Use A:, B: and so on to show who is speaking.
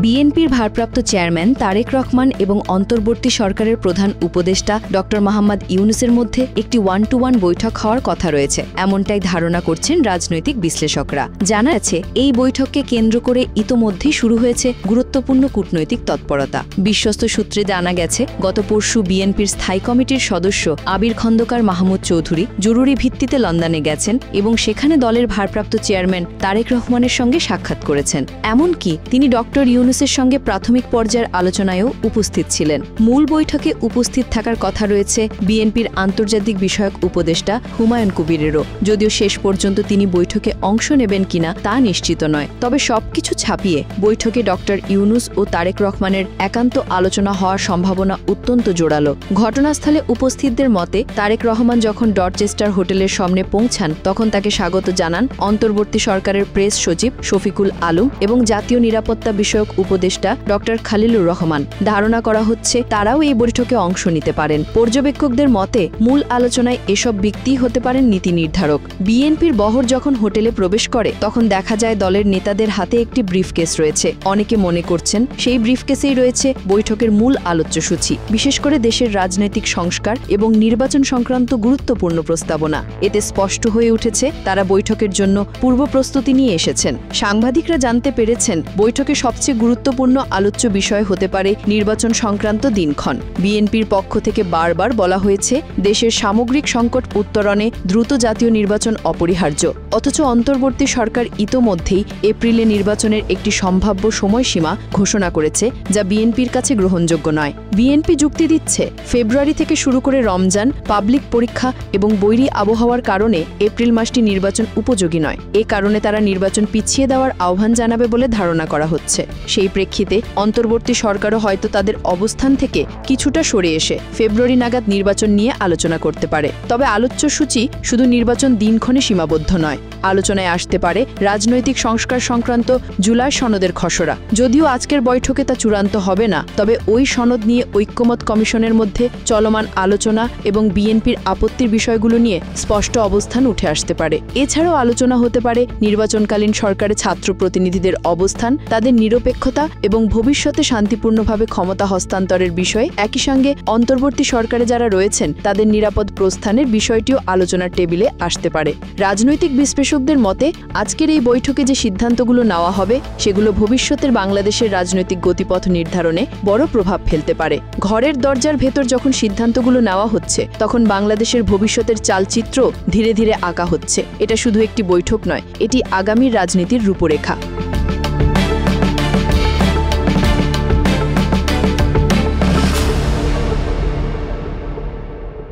A: বিএনপির ভারপ্রাপ্ত চেয়ারম্যান তারেক রহমান এবং অন্তর্বর্তী সরকারের প্রধান উপদেষ্টা ড মোহাম্মদ ইউনূসের মধ্যে একটি 1-to-1 বৈঠক হওয়ার কথা রয়েছে, এমনটাই ধারণা করছেন রাজনৈতিক বিশ্লেষকরা। জানা যাচ্ছে, এই বৈঠককে কেন্দ্র করে ইতোমধ্যেই শুরু হয়েছে গুরুত্বপূর্ণ কূটনৈতিক তৎপরতা। বিশ্বস্ত সূত্রে জানা গেছে, গত পরশু বিএনপির স্থায়ী কমিটির সদস্য আবির খন্দকার মাহমুদ চৌধুরী জরুরি ভিত্তিতে লন্ডনে গেছেন এবং সেখানে দলের ভারপ্রাপ্ত চেয়ারম্যান তারেক রহমানের সঙ্গে সাক্ষাৎ করেছেন। এমনকি তিনি ড ইউনূসের সঙ্গে প্রাথমিক পর্যায়ের আলোচনায়ও উপস্থিত ছিলেন। মূল বৈঠকে উপস্থিত থাকার কথা রয়েছে বিএনপির আন্তর্জাতিক বিষয়ক উপদেষ্টা হুমায়ুন কবিরেরও, যদিও শেষ পর্যন্ত তিনি বৈঠকে অংশ নেবেন কিনা তা নিশ্চিত নয়। তবে সবকিছু ছাপিয়ে বৈঠকে ড ইউনূস ও তারেক রহমানের একান্ত আলোচনা হওয়ার সম্ভাবনা অত্যন্ত জোরালো। ঘটনাস্থলে উপস্থিতদের মতে, তারেক রহমান যখন ডরচেস্টার হোটেলের সামনে পৌঁছান তখন তাকে স্বাগত জানান অন্তর্বর্তী সরকারের প্রেস সচিব শফিকুল আলম এবং জাতীয় নিরাপত্তা বিষয়ক উপদেষ্টা ড খালিলুর রহমান। ধারণা করা হচ্ছে তারাও এই বৈঠকে অংশ নিতে পারেন। পর্যবেক্ষকদের মতে, মূল আলোচনায় এসব ব্যক্তিই হতে পারেন নীতি নির্ধারক। বিএনপির বহর যখন হোটেলে প্রবেশ করে তখন দেখা যায় দলের নেতাদের হাতে একটি ব্রিফকেস রয়েছে। অনেকে মনে করছেন সেই ব্রিফকেসেই রয়েছে বৈঠকের মূল আলোচ্যসূচি, বিশেষ করে দেশের রাজনৈতিক সংস্কার এবং নির্বাচন সংক্রান্ত গুরুত্বপূর্ণ প্রস্তাবনা। এতে স্পষ্ট হয়ে উঠেছে তারা বৈঠকের জন্য পূর্ব প্রস্তুতি নিয়ে এসেছেন। সাংবাদিকরা জানতে পেরেছেন, বৈঠকে সবচেয়ে গুরুত্বপূর্ণ আলোচ্য বিষয় হতে পারে নির্বাচন সংক্রান্ত দিনক্ষণ। বিএনপির পক্ষ থেকে বারবার বলা হয়েছে, দেশের সামগ্রিক সংকট উত্তরণে দ্রুত জাতীয় নির্বাচন অপরিহার্য। অথচ অন্তর্বর্তী সরকার ইতোমধ্যেই এপ্রিলে নির্বাচনের একটি সম্ভাব্য সময়সীমা ঘোষণা করেছে, যা বিএনপির কাছে গ্রহণযোগ্য নয়। বিএনপি যুক্তি দিচ্ছে, ফেব্রুয়ারি থেকে শুরু করে রমজান, পাবলিক পরীক্ষা এবং বৈরী আবহাওয়ার কারণে এপ্রিল মাসটি নির্বাচন উপযোগী নয়। এ কারণে তারা নির্বাচন পিছিয়ে দেওয়ার আহ্বান জানাবে বলে ধারণা করা হচ্ছে। সেই প্রেক্ষিতে অন্তর্বর্তী সরকারও হয়তো তাদের অবস্থান থেকে কিছুটা সরে এসে ফেব্রুয়ারি নাগাদ নির্বাচন নিয়ে আলোচনা করতে পারে। তবে আলোচ্যসূচি শুধু নির্বাচন দিনক্ষণে সীমাবদ্ধ নয়। আলোচনায় আসতে পারে রাজনৈতিক সংস্কার সংক্রান্ত জুলাই সনদের খসড়া। যদিও আজকের বৈঠকে তা চূড়ান্ত হবে না, তবে ওই সনদ নিয়ে ঐক্যমত কমিশনের মধ্যে চলমান আলোচনা এবং বিএনপির আপত্তির বিষয়গুলো নিয়ে স্পষ্ট অবস্থান উঠে আসতে পারে। এছাড়াও আলোচনা হতে পারে নির্বাচনকালীন সরকারের ছাত্র প্রতিনিধিদের অবস্থান, তাদের নিরপেক্ষতা এবং ভবিষ্যতে শান্তিপূর্ণভাবে ক্ষমতা হস্তান্তরের বিষয়ে। একই সঙ্গে অন্তর্বর্তী সরকারে যারা রয়েছেন তাদের নিরাপদ প্রস্থানের বিষয়টিও আলোচনার টেবিলে আসতে পারে। রাজনৈতিক বিশ্লেষকদের মতে, আজকের এই বৈঠকে যে সিদ্ধান্তগুলো নেওয়া হবে সেগুলো ভবিষ্যতের বাংলাদেশের রাজনৈতিক গতিপথ নির্ধারণে বড় প্রভাব ফেলতে পারে। ঘরের দরজার ভেতর যখন সিদ্ধান্তগুলো নেওয়া হচ্ছে তখন বাংলাদেশের ভবিষ্যতের চালচিত্র ধীরে ধীরে আঁকা হচ্ছে। এটা শুধু একটি বৈঠক নয়, এটি আগামী রাজনীতির রূপরেখা।